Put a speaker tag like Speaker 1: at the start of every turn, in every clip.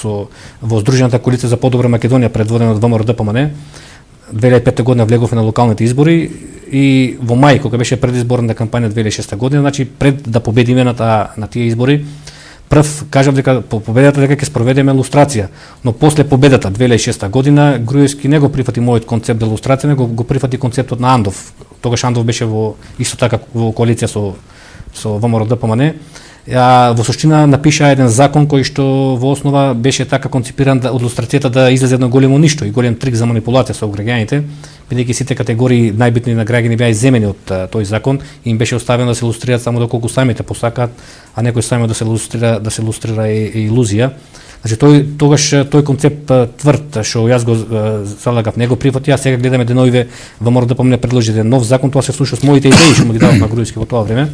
Speaker 1: во Здружената коалиција за подобра Македонија предводена од ВМРО-ДПМН. 2005 година влеговме на локалните избори и во мај кога беше предизборната кампања 2006 година, значи пред да победиме на тие избори, прв кажав дека по победата дека ќе спроведеме лустрација, но после победата 2006 година Груевски не го прифати мојот концепт за лустрација, него го прифати концептот на Андов. Тогаш Андов беше исто така во коалиција со ВМРО-ДПМН. Во суштина напиша еден закон кој што во основа беше така концепиран од лустрацијата да излезе едно големо ништо и голем трик за манипулација со граѓаните, бидејќи сите категории најбитни на граѓани беа изземени од тој закон и им беше оставено да се лустрираат само доколку самите посакаат, а некој само да се лустрира е илузија. Значи тој концепт тврд што јас го залагав него прифати, а сега гледаме деновиве ВМРО-ДПМН предложи еден нов закон, тоа се слуша с моите идеи што му ги дадов на Груевски во тоа време.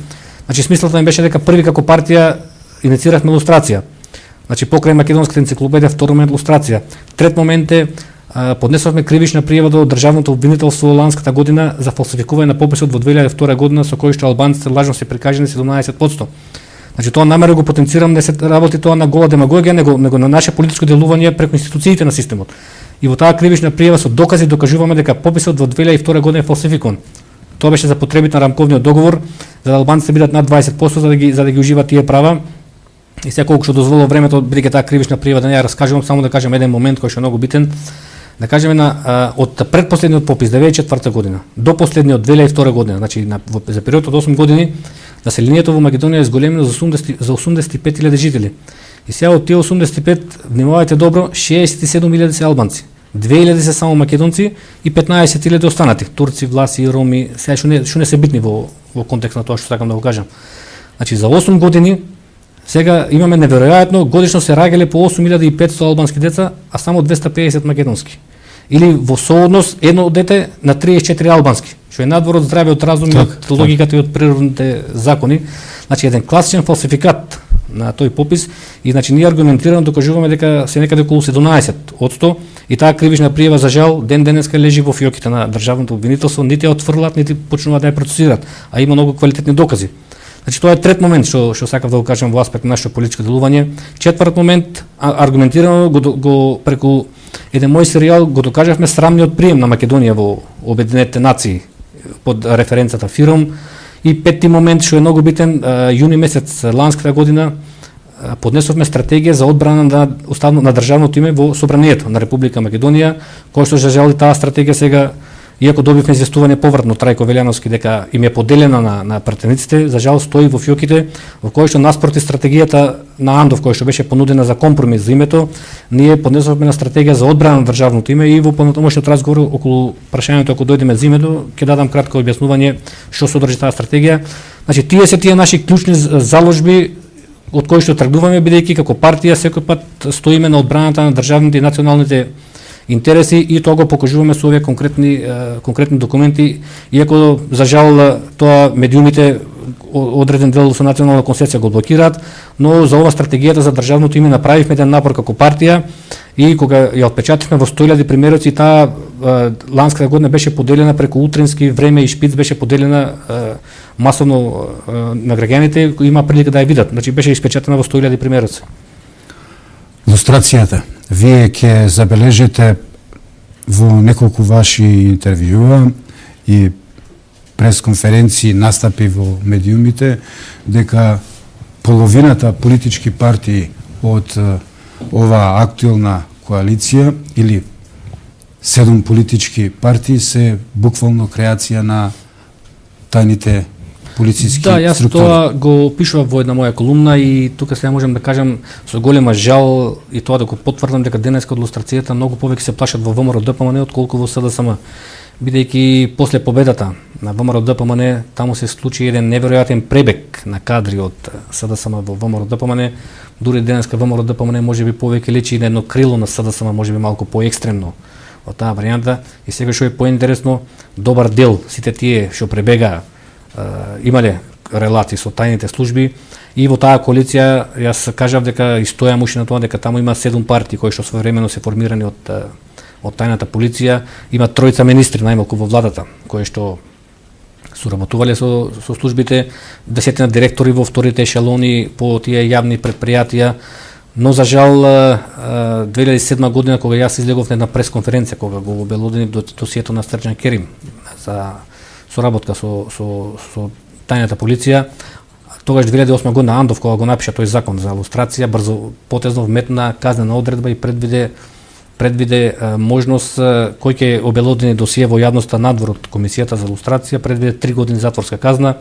Speaker 1: Значи смислата ми беше дека први како партија иницииравме лустрација. Значи покрај македонската енциклопедија втор момент лустрација. Трет момент е поднесовме кривична пријава до државното обвинителство ланската година за фалсификување на пописот во 2002 година со кој што албанците лажно се прикажани 17%. Значи тоа намерно го потенцирам, не се работи тоа на гола демагогија, него на наше политичко делување преку институциите на системот. И во таа кривична пријава со докази докажуваме дека пописот во 2002 година е фалсификуван. Тоа беше за потребите на рамковниот договор, за да албанците бидат над 20% за да ги уживаат тие права. И сега колку што дозволува времето, бидејќи таа кривична пријава да не ја раскажувам, само да кажем еден момент кој што е многу битен. Да кажеме од предпоследниот попис 2004 година до последниот 2002 година, значи за период од 8 години, населението во Македонија е зголемено за 85.000 жители. И сега од тие 85, внимавајте добро, 67.000 се албанци. 2.000 се само македонци и 15.000 останати, турци, власи, роми, сега што не се битни во контекст на тоа што сакам да го кажам. Значи за 8 години сега имаме неверојатно, годишно се раѓале по 8.500 албански деца, а само 250 македонски. Или во соодност едно дете на 34 албански, што е надвор од здравиот разум и од логиката и од природните закони. Значи еден класичен фалсификат на тој попис и значи ние аргументирано докажуваме дека се некаде околу 17% и таа кривична пријава за жал ден денеска лежи во фиоките на државното обвинителство, нити ја отфрлат, нити почнуваат да ја процесират, а има многу квалитетни докази. Значи тоа е трет момент што сакав да го кажам во аспект на нашето политичко делување. Четврт момент, аргументирано го преку еден мој серијал го докажавме срамниот прием на Македонија во Обединетите нации под референцата ФИРОМ. И петти момент што е многу битен, јуни месец ланската година поднесовме стратегија за одбрана на државното име во Собранието на Република Македонија, кој што за жал таа стратегија сега, иако добивме известување повратно Трајко Велјановски дека им е поделена на пратениците, за жал стои во фиоките, во кој што наспроти стратегијата на Андов, кој што беше понудена за компромис за името, ние поднесовме на стратегија за одбрана на државното име и во понатомошниот разговор околу прашањето ако дојдеме за името, ќе дадам кратко објаснување што содржи таа стратегија. Значи тие се тие наши клучни заложби од кои што тргнуваме, бидејќи како партија секој пат стоиме на одбраната на државните и националните интереси и тоа го покажуваме со овие конкретни документи, иако за жал тоа медиумите одреден дел со национална концепција го блокираат, но за ова стратегијата за државното име направивме еден напор како партија и кога ја отпечативме во 100.000 примероци, таа ланската година беше поделена преку Утрински, Време и Шпиц, беше поделена масовно на граѓаните кои има прилика да ја видат, значи беше испечатена во 100.000 примероци.
Speaker 2: Лустрацијата, вие ќе забележите во неколку ваши интервјуа и пресконференции, настапи во медиумите, дека половината политички партии од оваа актуелна коалиција или 7 политички партии се буквално креација на тајните полициски структури.
Speaker 1: Да, јас тоа го пишував во една моја колумна и тука сега можам да кажам со голема жал и тоа да го потврдам дека денеска од лустрацијата многу повеќе се плашат во ВМРО-ДПМН отколку во СДСМ. Бидејќи после победата на ВМРО-ДПМН таму се случи еден неверојатен пребег на кадри од СДСМ во ВМРО-ДПМН. Дури денеска ВМРО-ДПМН можеби повеќе личи на едно крило на СДСМ, можеби малку поекстремно од таа варијанта. И сега што е поинтересно, добар дел сите тие што пребегаа имале релации со тајните служби и во таа коалиција јас кажав дека и стојам уште на тоа дека таму има 7 партии кои што своевремено се формирани од тајната полиција, има 3 министри најмалку во владата кои што соработувале со службите, 10 директори во вторите ешелони по тие јавни претпријатија, Но за жал 2007 година кога јас излегов на една пресконференција кога го обелодени досието на Срđan Керим за соработка со тајната полиција, тогаш 2008 година Андов кога го напиша тој закон за лустрација, брзо потезно вметна казнена одредба и предвиде можност кој ќе обелодени досие во јавноста надвор од комисијата за лустрација, предвиде 3 години затворска казна.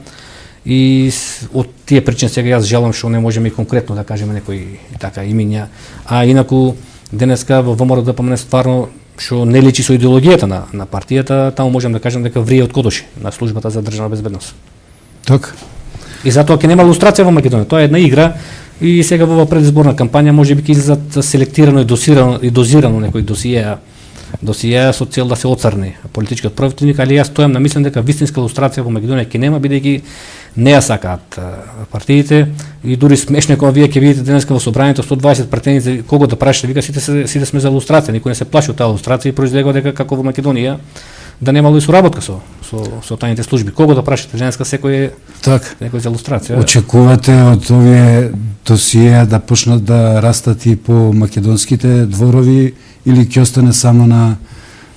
Speaker 1: И од тие причини сега јас жалам што не можеме и конкретно да кажеме некои така имиња, а инаку денеска во ВМРО-ДПМН стварно што не личи со идеологијата на партијата, таму можам да кажам дека врие од кодоши на службата за државна безбедност.
Speaker 2: Така.
Speaker 1: И затоа ќе нема лустрација во Македонија. Тоа е една игра и сега во предизборна кампања можеби ќе излезат селектирано и дозирано некои досиеа со цел да се оцрни политичкиот противник, али јас стојам на мислам дека вистинска лустрација во Македонија ќе нема, бидејќи не ја сакаат партиите и дури смешно кога вие ќе видите денеска во собранието 120 пратеници, кого да прашате, вика сите сме за лустрација, никој не се плаши од таа лустрација и произлегува дека како во Македонија да немало и соработка со тајните служби. Кого да прашате денеска секој е некој за лустрација.
Speaker 2: Очекувате од овие досиеа да почнат да растат и по македонските дворови или ќе остане само на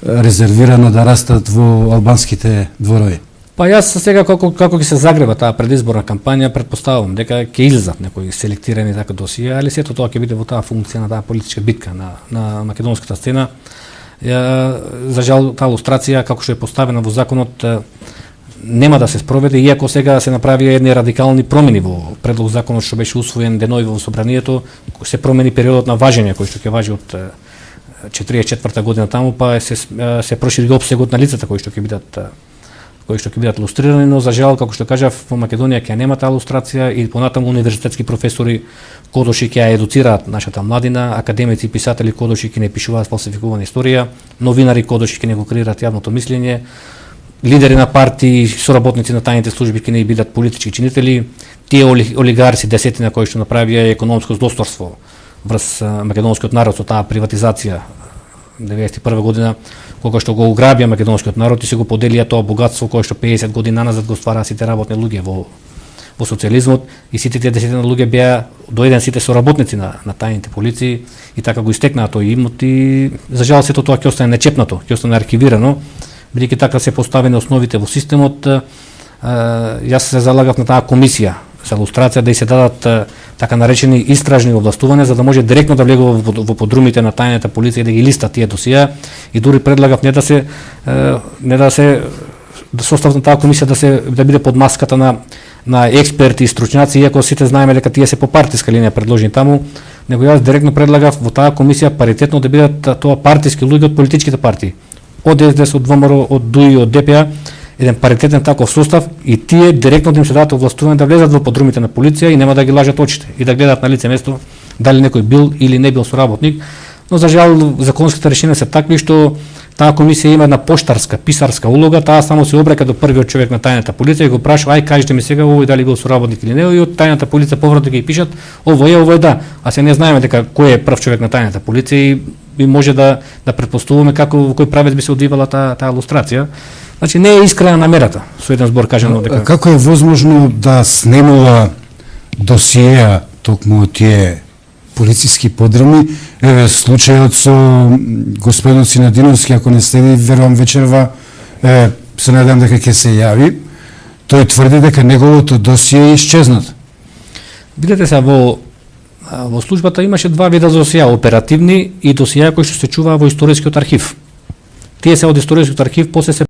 Speaker 2: резервирано да растат во албанските дворови?
Speaker 1: Па јас сега како ќе се загреба таа предизборна кампања, претпоставувам дека ќе излезат некои селектирани така досија, али сето тоа ќе биде во таа функција на таа политичка битка на македонската сцена. За жал таа лустрација како што е поставена во законот нема да се спроведе, иако сега се направи едни радикални промени во предлог законот што беше усвоен денови во собранието, се промени периодот на важење кој што ќе важи од 44 година таму, па се прошири опсегот на лицата кои што ќе бидат лустрирани, но за жал како што кажав во Македонија ќе нема таа лустрација и понатаму универзитетски професори кодоши ќе ја едуцираат нашата младина, академици и писатели кодоши ќе не пишуваат фалсификувана историја, новинари кодоши ќе не го креираат јавното мислење, лидери на партии, соработници на тајните служби ќе не бидат политички чинители, тие олигарси десетина кои што направија економско злосторство врз македонскиот народ со таа приватизација 1991 година, кога што го ограбија македонскиот народ и се го поделија тоа богатство кое што 50 години назад го ствараа сите работни луѓе во социјализмот, и сите тие десетина луѓе беа до еден сите соработници на тајните полиции и така го истекнаа тој имот и за жал сето тоа ќе остане нечепнато, ќе остане архивирано, бидејќи така се поставени основите во системот. Јас се залагав на таа комисија за лустрација да и се дадат така наречени истражни овластувања за да може директно да влегува во подрумите на тајната полиција и да ги листа тие досија, и дури предлагав не да се состав на таа комисија да биде под маската на експерти и стручњаци, иако сите знаеме дека тие се по партиска линија предложени таму, него јас директно предлагав во таа комисија паритетно да бидат тоа партиски луѓе од политичките партии, од СДС, од ВМРО, од ДУИ, од ДПА, еден паритетен таков состав, и тие директно да им се дадат овластување да влезат во подрумите на полиција и нема да ги лажат очите и да гледаат на лице место дали некој бил или не бил соработник. Но за жал законските решенија се такви што таа комисија има една поштарска, писарска улога, таа само се обраќа до првиот човек на тајната полиција и го прашува: ај кажете ми сега овој дали бил соработник или не, и од тајната полиција повратно ќе пишат овој е да, а се не знаеме дека кој е прв човек на тајната полиција и може да претпоставуваме како во кој правец би се одвивала таа лустрација. Значи не е искрена намерата, со еден збор кажано дека.
Speaker 2: Како е возможно да снемува досиеа токму тие полициски подруми? Еве случајот со господинот Синадиновски, ако не следи, верувам вечерва, се надам дека ќе се јави. Тој тврди дека неговото досие е исчезнат.
Speaker 1: Видете се, во службата имаше два вида досиеа, оперативни и досиеа кои што се чуваа во историскиот архив. Тие се од историскиот архив, после се